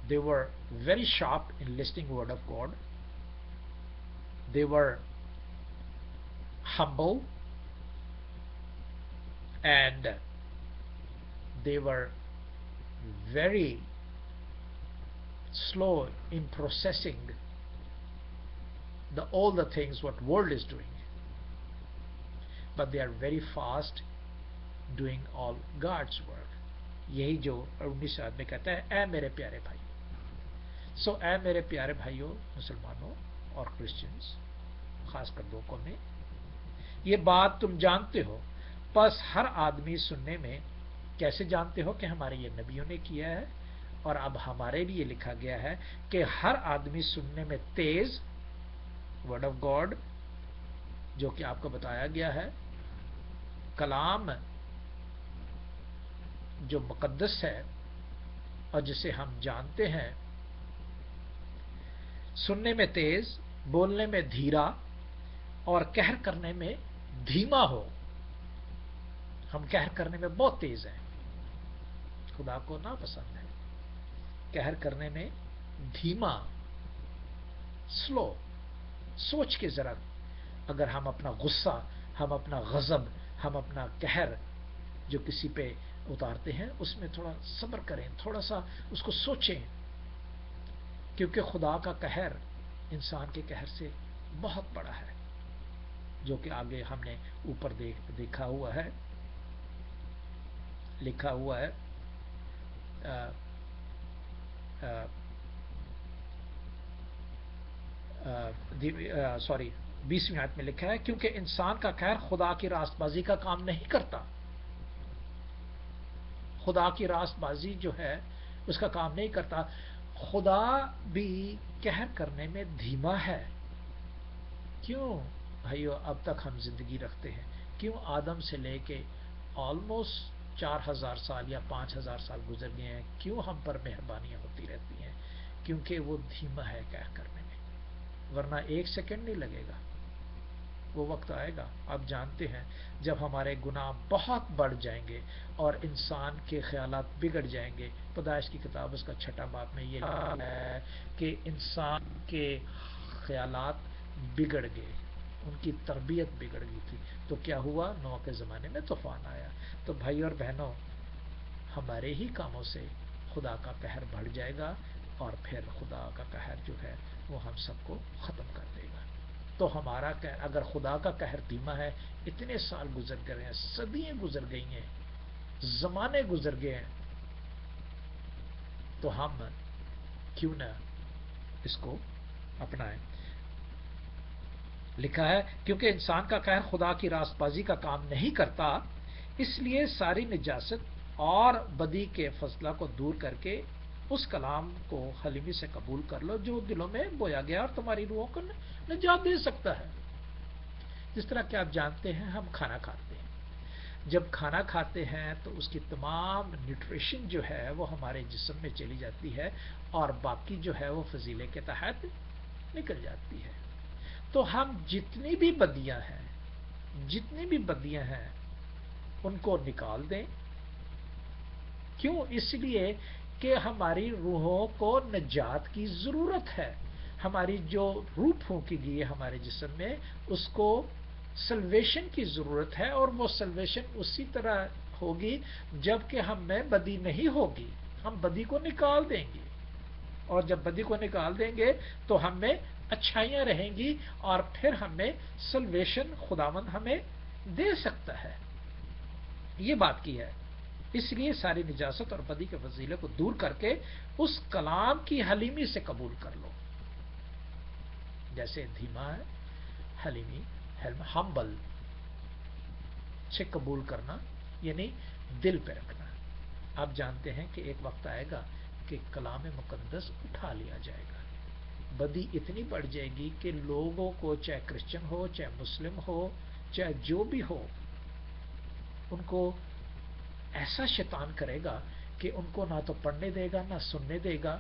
They were very sharp in listening word of God. They were humble and they were very slow in processing all the things what world is doing, but they are very fast doing all God's work. یہی جو 19 آدمی کہتا ہے اے میرے پیارے بھائی. سو اے میرے پیارے بھائیوں مسلمانوں اور کرسچنز، خاص کر دو قومیں، یہ بات تم جانتے ہو، پس ہر آدمی سننے میں، کیسے جانتے ہو کہ ہمارے یہ نبیوں نے کیا ہے اور اب ہمارے لیے لکھا گیا ہے کہ ہر آدمی سننے میں تیز، ورڈ آف گاڈ جو کہ آپ کو بتایا گیا ہے، کلام جو مقدس ہے اور جسے ہم جانتے ہیں، سننے میں تیز، بولنے میں دھیرا اور قہر کرنے میں دھیما ہو. ہم قہر کرنے میں بہت تیز ہیں، خدا کو ناپسند ہے. قہر کرنے میں دھیما، سلو. سوچ کے ذرا، اگر ہم اپنا غصہ، ہم اپنا غضب، ہم اپنا قہر جو کسی پہ اتارتے ہیں، اس میں تھوڑا صبر کریں، تھوڑا سا اس کو سوچیں، کیونکہ خدا کا قہر انسان کے قہر سے بہت بڑا ہے، جو کہ آگے ہم نے اوپر دیکھا ہوا ہے، لکھا ہوا ہے. سوری 20ویں آیت میں لکھا ہے کیونکہ انسان کا قہر خدا کی راست بازی کا کام نہیں کرتا. خدا کی راست بازی جو ہے اس کا کام نہیں کرتا. خدا بھی قہر کرنے میں دھیما ہے. کیوں بھائیو اب تک ہم زندگی رکھتے ہیں؟ کیوں آدم سے لے کے آلموسٹ 4000 سال یا 5000 سال گزر گئے ہیں؟ کیوں ہم پر مہربانیاں ہوتی رہتی ہیں؟ کیونکہ وہ دھیما ہے کہہ کرنے میں، ورنہ 1 سیکنڈ نہیں لگے گا۔ وہ وقت آئے گا، آپ جانتے ہیں، جب ہمارے گناہ بہت بڑھ جائیں گے اور انسان کے خیالات بگڑ جائیں گے۔ پیدائش کی کتاب اس کا 6 باب میں یہ لکھا ہے کہ انسان کے خیالات بگڑ گئے، ان کی تربیت بگڑ گئی تھی، تو کیا ہوا؟ نوح کے زمانے میں طوفان آیا۔ تو بھائی اور بہنوں، ہمارے ہی کاموں سے خدا کا قہر بڑھ جائے گا، اور پھر خدا کا قہر جو ہے وہ ہم سب کو ختم کر دے گا۔ تو ہمارا قہر، اگر خدا کا قہر دھیما ہے، اتنے سال گزر گئے ہیں، صدیاں گزر گئی ہیں، زمانے گزر گئے ہیں، تو ہم کیوں نہ اس کو اپنائیں؟ لکھا ہے کیونکہ انسان کا قہر خدا کی راست بازی کا کام نہیں کرتا، اس لیے ساری نجاست اور بدی کے فضلہ کو دور کر کے اس کلام کو حلیمی سے قبول کر لو جو دلوں میں بویا گیا اور تمہاری روحوں کو نجات دے سکتا ہے۔ جس طرح کہ آپ جانتے ہیں، ہم کھانا کھاتے ہیں، جب کھانا کھاتے ہیں تو اس کی تمام نیوٹریشن جو ہے وہ ہمارے جسم میں چلی جاتی ہے، اور باقی جو ہے وہ فضیلے کے تحت نکل جاتی ہے۔ تو ہم جتنی بھی بدیاں ہیں ان کو نکال دیں۔ کیوں؟ اس لیے کہ ہماری روحوں کو نجات کی ضرورت ہے۔ ہماری جو روح پھونکی گئی ہے ہمارے جسم میں، اس کو سلویشن کی ضرورت ہے، اور وہ سلویشن اسی طرح ہوگی جب کہ ہم میں بدی نہیں ہوگی۔ ہم بدی کو نکال دیں گے، اور جب بدی کو نکال دیں گے تو ہم میں اچھائیاں رہیں گی، اور پھر ہمیں سلویشن خداوند ہمیں دے سکتا ہے۔ یہ بات کی ہے۔ اس لیے ساری نجاست اور بدی کے فضیلے کو دور کر کے اس کلام کی حلیمی سے قبول کر لو، جیسے دھیما ہے، حلیمی، ہمبل سے قبول کرنا، یعنی دل پہ رکھنا۔ آپ جانتے ہیں کہ ایک وقت آئے گا کہ کلام مقدس اٹھا لیا جائے گا، بدی اتنی بڑھ جائے گی کہ لوگوں کو، چاہے کرسچن ہو، چاہے مسلم ہو، چاہے جو بھی ہو، ان کو ایسا شیطان کرے گا کہ ان کو نہ تو پڑھنے دے گا، نہ سننے دے گا،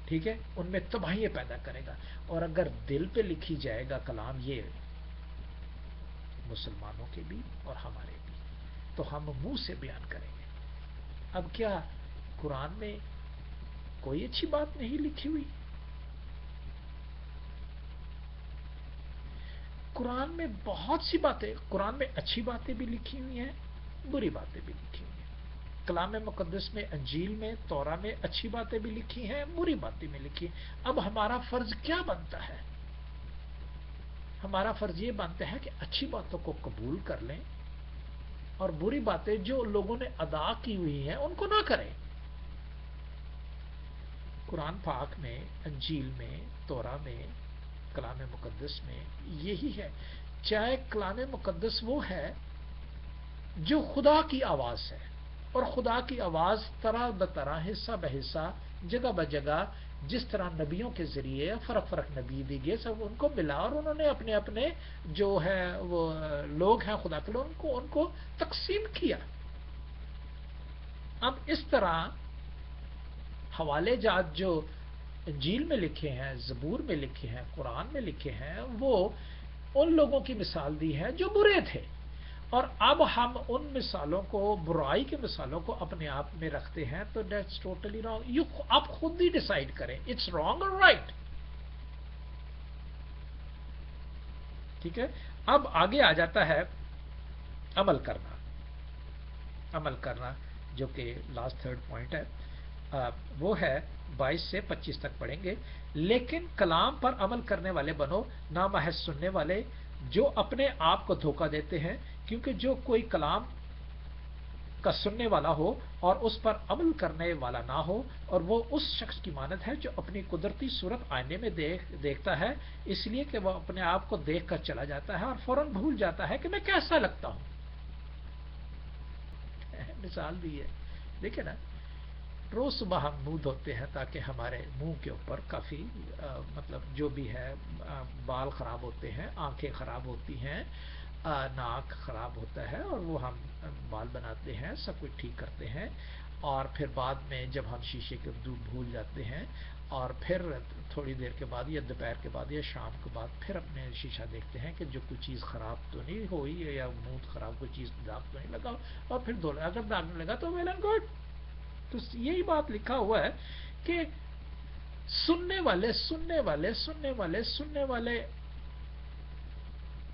ٹھیک ہے، ان میں تباہیاں پیدا کرے گا۔ اور اگر دل پہ لکھی جائے گا کلام، یہ مسلمانوں کے بھی اور ہمارے بھی، تو ہم منہ سے بیان کریں گے۔ اب کیا قرآن میں کوئی اچھی بات نہیں لکھی ہوئی؟ قرآن میں بہت سی باتیں، قرآن میں اچھی باتیں بھی لکھی ہوئی ہیں، بری باتیں بھی لکھی ہوئی ہیں۔ کلام مقدس میں، انجیل میں، تورا میں اچھی باتیں بھی لکھی ہیں، بری باتیں بھی لکھی ہیں۔ اب ہمارا فرض کیا بنتا ہے؟ ہمارا فرض یہ بنتا ہے کہ اچھی باتوں کو قبول کر لیں، اور بری باتیں جو لوگوں نے ادا کی ہوئی ہیں ان کو نہ کریں۔ قرآن پاک میں، انجیل میں، تورا میں، کلام مقدس میں یہی ہے۔ چاہے کلام مقدس وہ ہے جو خدا کی آواز ہے، اور خدا کی آواز طرح بطرح، حصہ بحصہ، جگہ بجگہ، جس طرح نبیوں کے ذریعے فرق نبی دی گئے، سب ان کو ملا، اور انہوں نے اپنے اپنے جو ہے وہ لوگ ہیں خدا کے لوگ، ان کو تقسیم کیا۔ اب اس طرح حوالے جات جو انجیل میں لکھے ہیں، زبور میں لکھے ہیں، قرآن میں لکھے ہیں، وہ ان لوگوں کی مثال دی ہے جو برے تھے، اور اب ہم ان مثالوں کو، برائی کی مثالوں کو اپنے آپ میں رکھتے ہیں، تو دیٹس ٹوٹلی رانگ۔ آپ خود ہی ڈیسائیڈ کریں، اٹس رانگ اور رائٹ، ٹھیک ہے۔ اب آگے آ جاتا ہے عمل کرنا۔ عمل کرنا جو کہ لاسٹ 3rd پوائنٹ ہے، وہ ہے 22 سے 25 تک پڑھیں گے۔ لیکن کلام پر عمل کرنے والے بنو، نہ محض سننے والے جو اپنے آپ کو دھوکہ دیتے ہیں، کیونکہ جو کوئی کلام کا سننے والا ہو اور اس پر عمل کرنے والا نہ ہو، اور وہ اس شخص کی مانند ہے جو اپنی قدرتی صورت آئینے میں دیکھتا ہے، اس لیے کہ وہ اپنے آپ کو دیکھ کر چلا جاتا ہے اور فوراً بھول جاتا ہے کہ میں کیسا لگتا ہوں۔ مثال دی ہے، دیکھیں نا، روز صبح ہم منہ دھوتے ہیں تاکہ ہمارے منہ کے اوپر کافی مطلب جو بھی ہے، بال خراب ہوتے ہیں، آنکھیں خراب ہوتی ہیں، ناک خراب ہوتا ہے اور وہ ہم بال بناتے ہیں، سب کچھ ٹھیک کرتے ہیں، اور پھر بعد میں جب ہم شیشے کے دودھ بھول جاتے ہیں اور پھر تھوڑی دیر کے بعد یا دوپہر کے بعد یا شام کے بعد پھر اپنے شیشہ دیکھتے ہیں کہ جو کوئی چیز خراب تو نہیں ہوئی یا منہ خراب کوئی چیز داغ تو نہیں لگا، اور پھر دھو، اگر داغ نہیں لگا تو ویل اینڈ گڈ. تو یہی بات لکھا ہوا ہے کہ سننے والے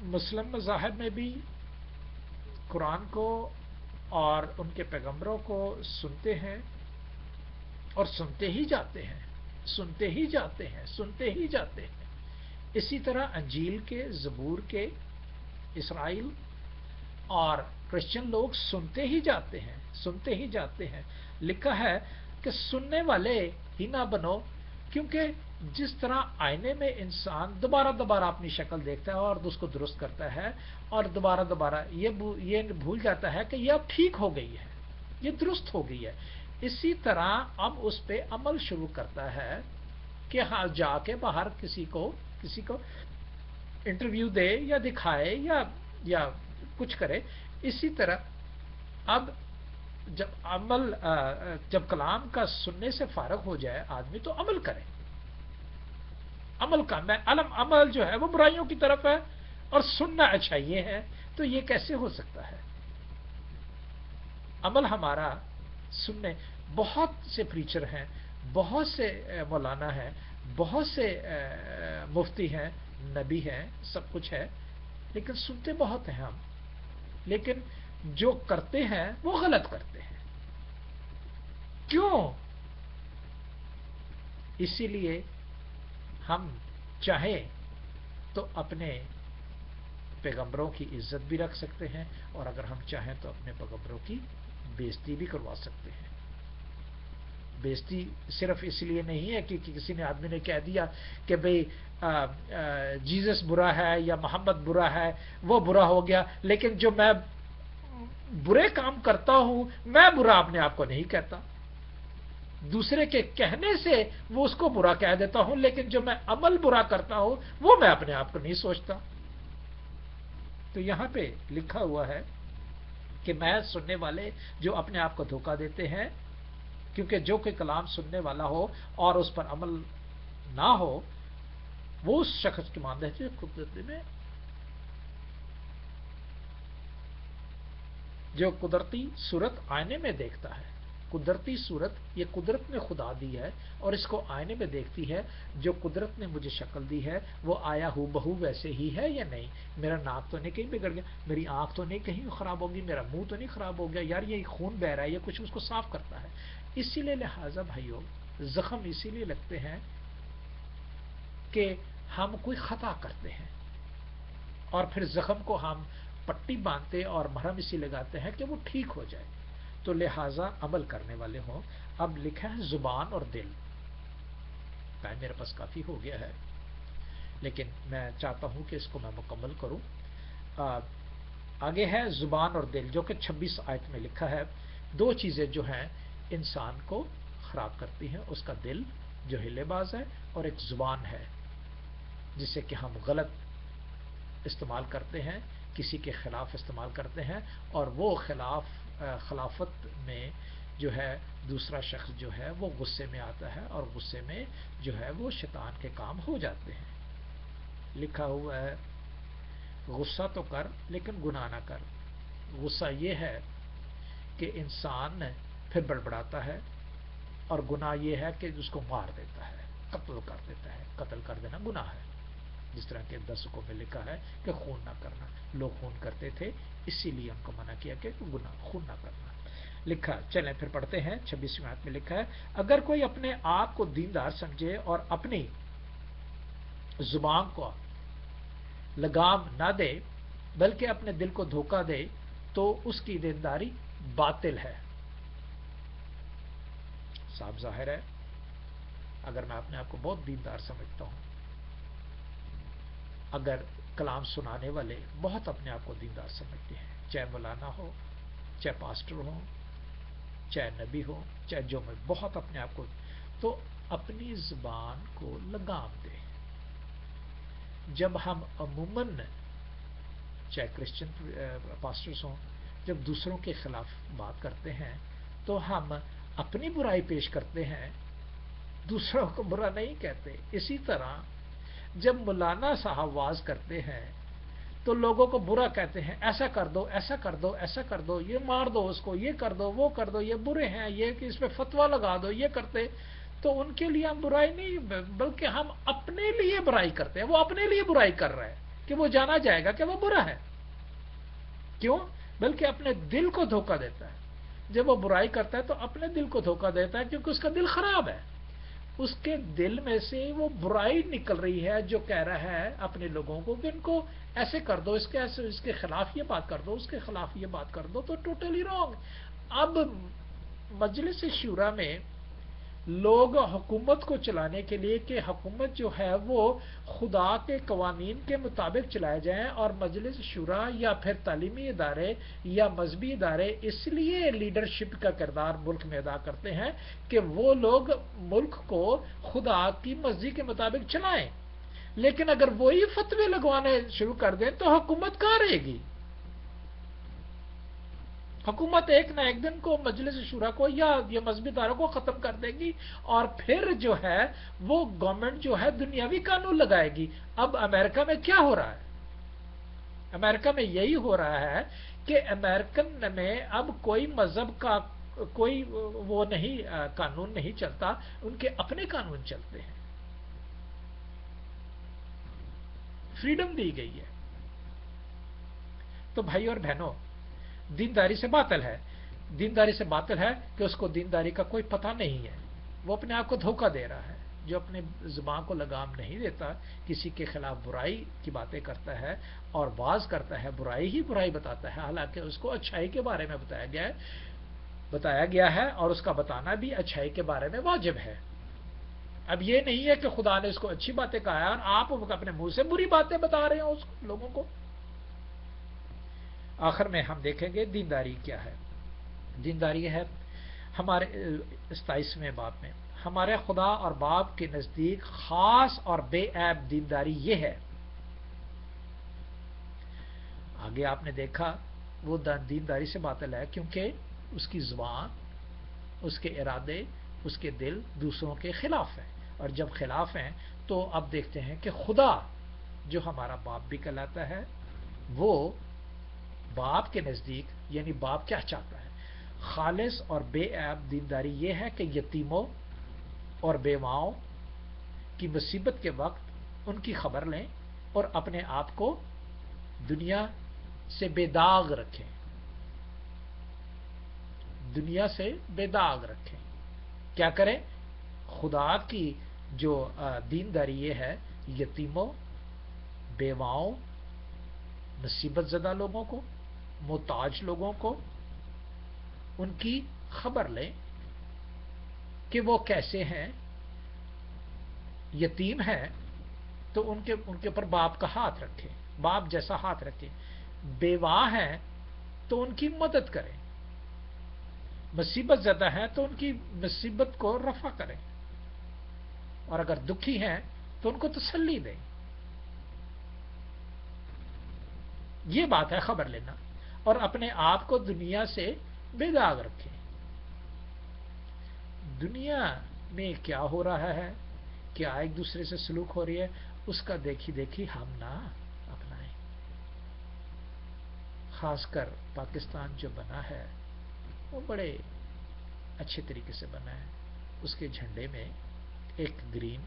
مسلم مذاہب میں بھی قرآن کو اور ان کے پیغمبروں کو سنتے ہیں اور سنتے ہی جاتے ہیں، سنتے ہی جاتے ہیں، سنتے ہی جاتے ہیں. اسی طرح انجیل کے، زبور کے، اسرائیل اور کرسچن لوگ سنتے ہی جاتے ہیں، سنتے ہی جاتے ہیں. لکھا ہے کہ سننے والے ہی نہ بنو، کیونکہ جس طرح آئینے میں انسان دوبارہ دوبارہ اپنی شکل دیکھتا ہے اور اس کو درست کرتا ہے اور دوبارہ دوبارہ یہ بھول جاتا ہے کہ یہ اب ٹھیک ہو گئی ہے، یہ درست ہو گئی ہے، اسی طرح اب اس پہ عمل شروع کرتا ہے کہ ہاں جا کے باہر کسی کو انٹرویو دے یا دکھائے یا کچھ کرے. اسی طرح اب جب کلام کا سننے سے فارغ ہو جائے آدمی تو عمل کرے. عمل کا عمل جو ہے وہ برائیوں کی طرف ہے اور سننا اچھائیے ہے، تو یہ کیسے ہو سکتا ہے؟ عمل ہمارا سننے. بہت سے پریچر ہیں، بہت سے مولانا ہیں، بہت سے مفتی ہیں، نبی ہیں، سب کچھ ہے، لیکن سنتے بہت ہیں ہم، لیکن جو کرتے ہیں وہ غلط کرتے ہیں. کیوں؟ اسی لیے ہم چاہیں تو اپنے پیغمبروں کی عزت بھی رکھ سکتے ہیں، اور اگر ہم چاہیں تو اپنے پیغمبروں کی بےزتی بھی کروا سکتے ہیں. بےزتی صرف اس لیے نہیں ہے کہ کسی نے آدمی نے کہہ دیا کہ بھئی جیزس برا ہے یا محمد برا ہے، وہ برا ہو گیا، لیکن جو میں برے کام کرتا ہوں میں برا اپنے آپ کو نہیں کہتا، دوسرے کے کہنے سے وہ اس کو برا کہہ دیتا ہوں، لیکن جو میں عمل برا کرتا ہوں وہ میں اپنے آپ کو نہیں سوچتا. تو یہاں پہ لکھا ہوا ہے کہ میں سننے والے جو اپنے آپ کو دھوکہ دیتے ہیں، کیونکہ جو کوئی کلام سننے والا ہو اور اس پر عمل نہ ہو وہ اس شخص کی مانند ہے جو قدرتی صورت آئینے میں دیکھتا ہے. قدرتی صورت یہ قدرت نے خدا دی ہے اور اس کو آئینے میں دیکھتی ہے. جو قدرت نے مجھے شکل دی ہے وہ آیا ہو بہو ویسے ہی ہے یا نہیں؟ میرا ناک تو نہیں کہیں بگڑ گیا، میری آنکھ تو نہیں کہیں خراب ہوگی، میرا منہ تو نہیں خراب ہو گیا، یار یہ خون بہ رہا ہے، یہ کچھ اس کو صاف کرتا ہے. اسی لیے لہٰذا بھائیوں زخم اسی لیے لگتے ہیں کہ ہم کوئی خطا کرتے ہیں اور پھر زخم کو ہم پٹی باندھتے اور مرہم اسی لگاتے ہیں کہ وہ ٹھیک ہو جائے. تو لہٰذا عمل کرنے والے ہوں. اب لکھا ہے زبان اور دل. ٹائم میرے پاس کافی ہو گیا ہے لیکن میں چاہتا ہوں کہ اس کو میں مکمل کروں. آگے ہے زبان اور دل، جو کہ 26 آیت میں لکھا ہے. دو چیزیں جو ہیں انسان کو خراب کرتی ہیں، اس کا دل جو ہلے باز ہے اور ایک زبان ہے جسے کہ ہم غلط استعمال کرتے ہیں، کسی کے خلاف استعمال کرتے ہیں، اور وہ خلافت میں جو ہے دوسرا شخص جو ہے وہ غصے میں آتا ہے اور غصے میں جو ہے وہ شیطان کے کام ہو جاتے ہیں. لکھا ہوا ہے غصہ تو کر لیکن گناہ نہ کر. غصہ یہ ہے کہ انسان پھر بڑبڑاتا ہے، اور گناہ یہ ہے کہ اس کو مار دیتا ہے، قتل کر دیتا ہے. قتل کر دینا گناہ ہے، جس طرح کے 10 حکم میں لکھا ہے کہ خون نہ کرنا. لوگ خون کرتے تھے اسی لیے ان کو منع کیا کہ گناہ خون نہ کرنا. لکھا، چلیں پھر پڑھتے ہیں. 26 آیت میں لکھا ہے اگر کوئی اپنے آپ کو دیندار سمجھے اور اپنی زبان کو لگام نہ دے بلکہ اپنے دل کو دھوکہ دے تو اس کی دینداری باطل ہے. صاف ظاہر ہے اگر میں اپنے آپ کو بہت دیندار سمجھتا ہوں، اگر کلام سنانے والے بہت اپنے آپ کو دیندار سمجھتے ہیں، چاہے مولانا ہو، چاہے پاسٹر ہو، چاہے نبی ہو، چاہے جو میں بہت اپنے آپ کو، تو اپنی زبان کو لگام دیں. جب ہم عموماً چاہے کرسچن پاسٹرز ہوں، جب دوسروں کے خلاف بات کرتے ہیں تو ہم اپنی برائی پیش کرتے ہیں، دوسروں کو برا نہیں کہتے. اسی طرح جب مولانا صاحب واز کرتے ہیں تو لوگوں کو برا کہتے ہیں، ایسا کر دو، ایسا کر دو، ایسا کر دو، یہ مار دو اس کو، یہ کر دو، وہ کر دو، یہ برے ہیں، یہ کہ اس پہ فتویٰ لگا دو، یہ کرتے. تو ان کے لیے ہم برائی نہیں، بلکہ ہم اپنے لیے برائی کرتے ہیں. وہ اپنے لیے برائی کر رہا ہے کہ وہ جانا جائے گا کہ وہ برا ہے. کیوں؟ بلکہ اپنے دل کو دھوکہ دیتا ہے. جب وہ برائی کرتا ہے تو اپنے دل کو دھوکہ دیتا ہے، کیونکہ اس کا دل خراب ہے. اس کے دل میں سے وہ برائی نکل رہی ہے جو کہہ رہا ہے اپنے لوگوں کو کہ ان کو ایسے کر دو، اس کے خلاف یہ بات کر دو، اس کے خلاف یہ بات کر دو. تو ٹوٹلی رانگ. اب مجلس شورا میں لوگ حکومت کو چلانے کے لیے کہ حکومت جو ہے وہ خدا کے قوانین کے مطابق چلائے جائیں، اور مجلس شورا یا پھر تعلیمی ادارے یا مذہبی ادارے اس لیے لیڈرشپ کا کردار ملک میں ادا کرتے ہیں کہ وہ لوگ ملک کو خدا کی مرضی کے مطابق چلائیں. لیکن اگر وہی فتوے لگوانے شروع کر دیں تو حکومت کہاں رہے گی؟ حکومت ایک نہ ایک دن کو مجلس شورا کو یا یہ مذہبی اداروں کو ختم کر دے گی، اور پھر جو ہے وہ گورنمنٹ جو ہے دنیاوی قانون لگائے گی. اب امریکہ میں کیا ہو رہا ہے؟ امریکہ میں یہی ہو رہا ہے کہ امریکن میں اب کوئی مذہب کا کوئی وہ نہیں، قانون نہیں چلتا، ان کے اپنے قانون چلتے ہیں. فریڈم دی گئی ہے. تو بھائی اور بہنوں، دینداری سے باطل ہے. دینداری سے باطل ہے کہ اس کو دینداری کا کوئی پتہ نہیں ہے. وہ اپنے آپ کو دھوکہ دے رہا ہے. جو اپنے زبان کو لگام نہیں دیتا، کسی کے خلاف برائی کی باتیں کرتا ہے اور واز کرتا ہے، برائی ہی برائی بتاتا ہے، حالانکہ اس کو اچھائی کے بارے میں بتایا گیا ہے اور اس کا بتانا بھی اچھائی کے بارے میں واجب ہے. اب یہ نہیں ہے کہ خدا نے اس کو اچھی باتیں کہا ہے اور آپ اپنے منہ سے بری باتیں بتا رہے ہیں اس لوگوں کو. آخر میں ہم دیکھیں گے دینداری کیا ہے. دینداری ہے ہمارے 27ویں باب میں، ہمارے خدا اور باپ کے نزدیک خاص اور بے عیب دینداری یہ ہے. آگے آپ نے دیکھا وہ دینداری سے باطل ہے کیونکہ اس کی زبان، اس کے ارادے، اس کے دل دوسروں کے خلاف ہیں. اور جب خلاف ہیں تو اب دیکھتے ہیں کہ خدا جو ہمارا باپ بھی کہلاتا ہے، وہ باپ کے نزدیک یعنی باپ کیا چاہتا ہے؟ خالص اور بے عیب دینداری یہ ہے کہ یتیموں اور بیواؤں کی مصیبت کے وقت ان کی خبر لیں اور اپنے آپ کو دنیا سے بے داغ رکھیں. دنیا سے بے داغ رکھیں. کیا کریں؟ خدا کی جو دینداری یہ ہے، یتیموں، بیواؤں، مصیبت زدہ لوگوں کو، محتاج لوگوں کو ان کی خبر لیں کہ وہ کیسے ہیں. یتیم ہیں تو ان کے اوپر باپ کا ہاتھ رکھیں، باپ جیسا ہاتھ رکھیں. بیواہ ہیں تو ان کی مدد کریں. مصیبت زدہ ہیں تو ان کی مصیبت کو رفع کریں، اور اگر دکھی ہیں تو ان کو تسلی دیں. یہ بات ہے خبر لینا. اور اپنے آپ کو دنیا سے بے داغ رکھیں. دنیا میں کیا ہو رہا ہے، کیا ایک دوسرے سے سلوک ہو رہی ہے، اس کا دیکھی دیکھی ہم نہ اپنائیں. خاص کر پاکستان جو بنا ہے وہ بڑے اچھے طریقے سے بنا ہے. اس کے جھنڈے میں ایک گرین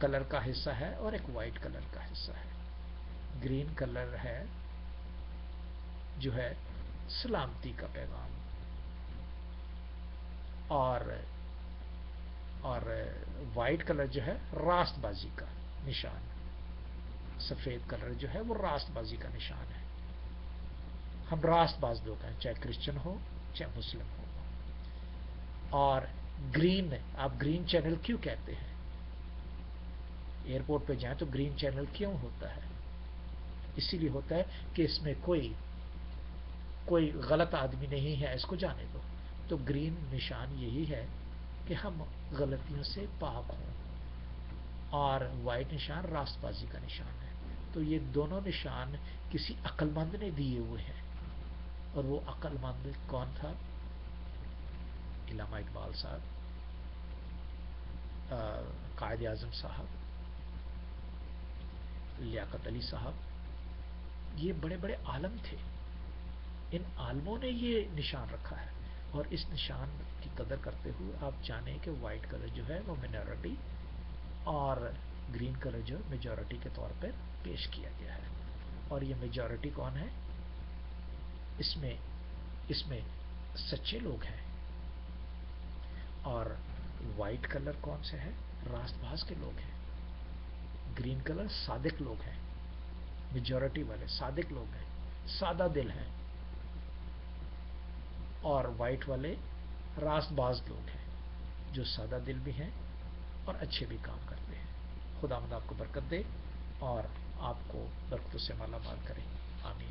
کلر کا حصہ ہے اور ایک وائٹ کلر کا حصہ ہے. گرین کلر ہے جو ہے سلامتی کا پیغام، اور وائٹ کلر جو ہے راست بازی کا نشان. سفید کلر جو ہے وہ راست بازی کا نشان ہے. ہم راست باز لوگ ہیں، چاہے کرسچن ہو چاہے مسلم ہو. اور گرین، آپ گرین چینل کیوں کہتے ہیں؟ ایئرپورٹ پہ جائیں تو گرین چینل کیوں ہوتا ہے؟ اسی لیے ہوتا ہے کہ اس میں کوئی غلط آدمی نہیں ہے، اس کو جانے دو. تو گرین نشان یہی ہے کہ ہم غلطیوں سے پاک ہوں، اور وائٹ نشان راست بازی کا نشان ہے. تو تو یہ دونوں نشان کسی عقل مند نے دیے ہوئے ہیں، اور وہ عقل مند کون تھا؟ علامہ اقبال صاحب، قائد اعظم صاحب، لیاقت علی صاحب، یہ بڑے بڑے عالم تھے. ان عالموں نے یہ نشان رکھا ہے، اور اس نشان کی قدر کرتے ہوئے آپ جانیں کہ وائٹ کلر جو ہے وہ منارٹی اور گرین کلر جو میجورٹی کے طور پر پیش کیا گیا ہے. اور یہ میجورٹی کون ہے؟ اس میں سچے لوگ ہیں. اور وائٹ کلر کون سے ہے؟ راست باز کے لوگ ہیں. گرین کلر صادق لوگ ہیں، میجورٹی والے صادق لوگ ہیں، سادہ دل ہیں. اور وائٹ والے راست باز لوگ ہیں، جو سادہ دل بھی ہیں اور اچھے بھی کام کرتے ہیں. خدا مند آپ کو برکت دے اور آپ کو برکتوں سے مالا مال کرے. آمین.